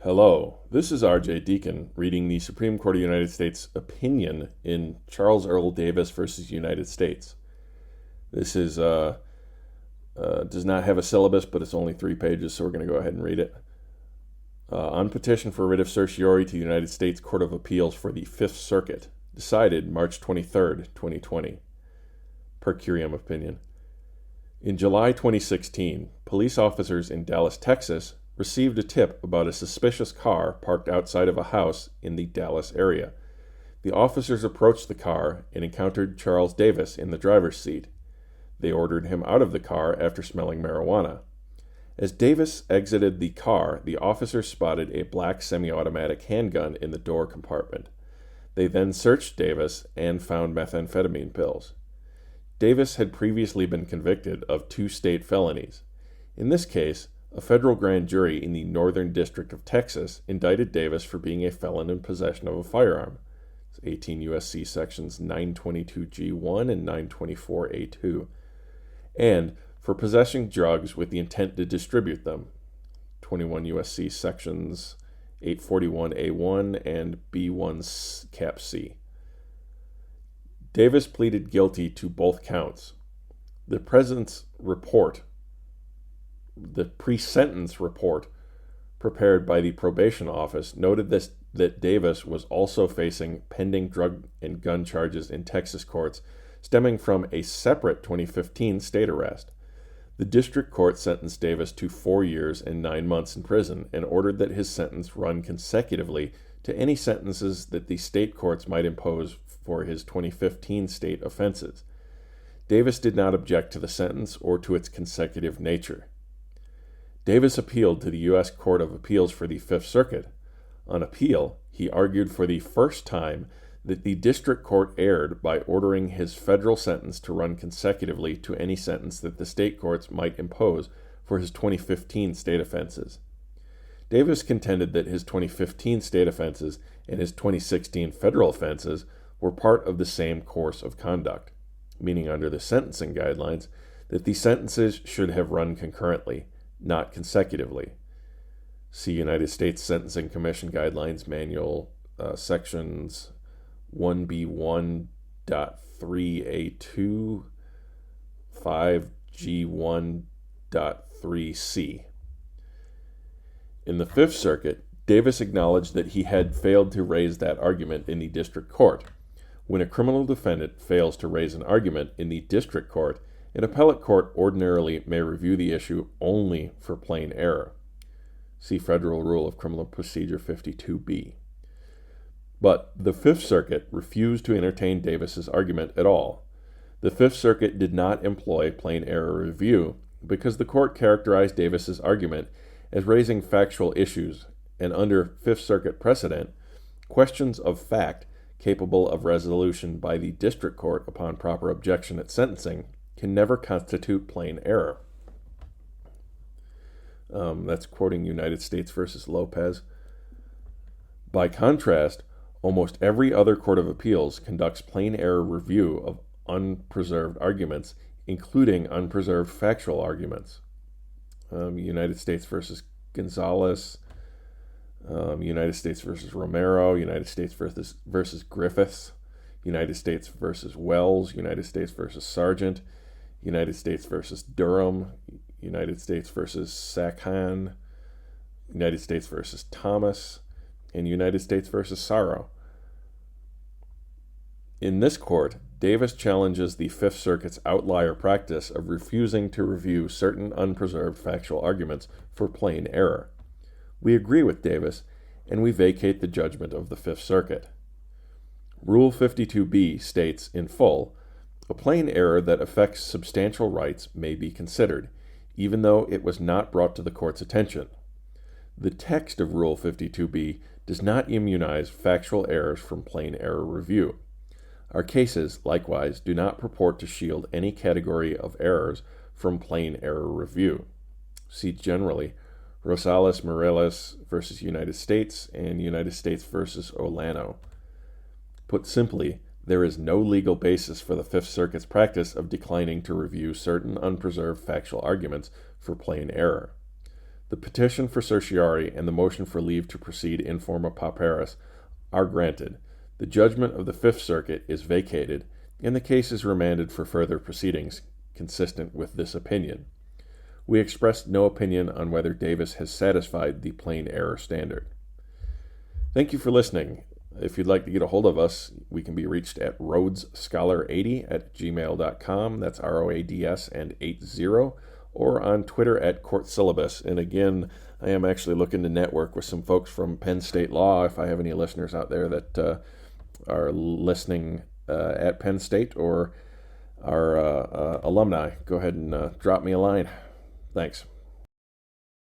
Hello, this is R.J. Deacon reading the Supreme Court of the United States opinion in Charles Earl Davis versus United States. This does not have a syllabus, but it's only 3 pages, so we're going to go ahead and read it. On petition for writ of certiorari to the United States Court of Appeals for the Fifth Circuit, decided March 23, 2020. Per curiam opinion. In July 2016, police officers in Dallas, Texas, received a tip about a suspicious car parked outside of a house in the Dallas area. The officers approached the car and encountered Charles Davis in the driver's seat. They ordered him out of the car after smelling marijuana. As Davis exited the car, the officers spotted a black semi-automatic handgun in the door compartment. They then searched Davis and found methamphetamine pills. Davis had previously been convicted of 2 state felonies. In this case, a federal grand jury in the Northern District of Texas indicted Davis for being a felon in possession of a firearm. It's 18 U.S.C. sections 922G1 and 924A2. And for possessing drugs with the intent to distribute them. 21 U.S.C. sections 841A1 and B1 cap C. Davis pleaded guilty to both counts. The pre-sentence report prepared by the probation office noted that Davis was also facing pending drug and gun charges in Texas courts stemming from a separate 2015 state arrest. The district court sentenced Davis to 4 years and 9 months in prison and ordered that his sentence run consecutively to any sentences that the state courts might impose for his 2015 state offenses. Davis did not object to the sentence or to its consecutive nature. Davis appealed to the U.S. Court of Appeals for the Fifth Circuit. On appeal, he argued for the first time that the district court erred by ordering his federal sentence to run consecutively to any sentence that the state courts might impose for his 2015 state offenses. Davis contended that his 2015 state offenses and his 2016 federal offenses were part of the same course of conduct, meaning under the sentencing guidelines that the sentences should have run concurrently, not consecutively. See United States Sentencing Commission Guidelines Manual, sections 1B1.3A2, 5G1.3C. In the Fifth Circuit, Davis acknowledged that he had failed to raise that argument in the district court. When a criminal defendant fails to raise an argument in the district court, an appellate court ordinarily may review the issue only for plain error. See Federal Rule of Criminal Procedure 52B. But the Fifth Circuit refused to entertain Davis's argument at all. The Fifth Circuit did not employ plain error review because the court characterized Davis's argument as raising factual issues, and under Fifth Circuit precedent, questions of fact capable of resolution by the district court upon proper objection at sentencing can never constitute plain error. That's quoting United States versus Lopez. By contrast, almost every other court of appeals conducts plain error review of unpreserved arguments, including unpreserved factual arguments. United States versus Gonzalez, United States versus Romero, United States versus Griffiths, United States versus Wells, United States versus Sargent, United States versus Durham, United States versus Sakhan, United States versus Thomas, and United States versus Saro. In this court, Davis challenges the Fifth Circuit's outlier practice of refusing to review certain unpreserved factual arguments for plain error. We agree with Davis, and we vacate the judgment of the Fifth Circuit. Rule 52B states in full, a plain error that affects substantial rights may be considered, even though it was not brought to the court's attention. The text of Rule 52B does not immunize factual errors from plain error review. Our cases, likewise, do not purport to shield any category of errors from plain error review. See generally Rosales Morales versus United States and United States versus Olano. Put simply, there is no legal basis for the Fifth Circuit's practice of declining to review certain unpreserved factual arguments for plain error. The petition for certiorari and the motion for leave to proceed in forma pauperis are granted. The judgment of the Fifth Circuit is vacated, and the case is remanded for further proceedings consistent with this opinion. We expressed no opinion on whether Davis has satisfied the plain error standard. Thank you for listening. If you'd like to get a hold of us, we can be reached at rhodesscholar80@gmail.com. That's ROADS and 80, or on Twitter at Court Syllabus. And again, I am actually looking to network with some folks from Penn State Law. If I have any listeners out there that are listening at Penn State or are alumni, go ahead and drop me a line. Thanks.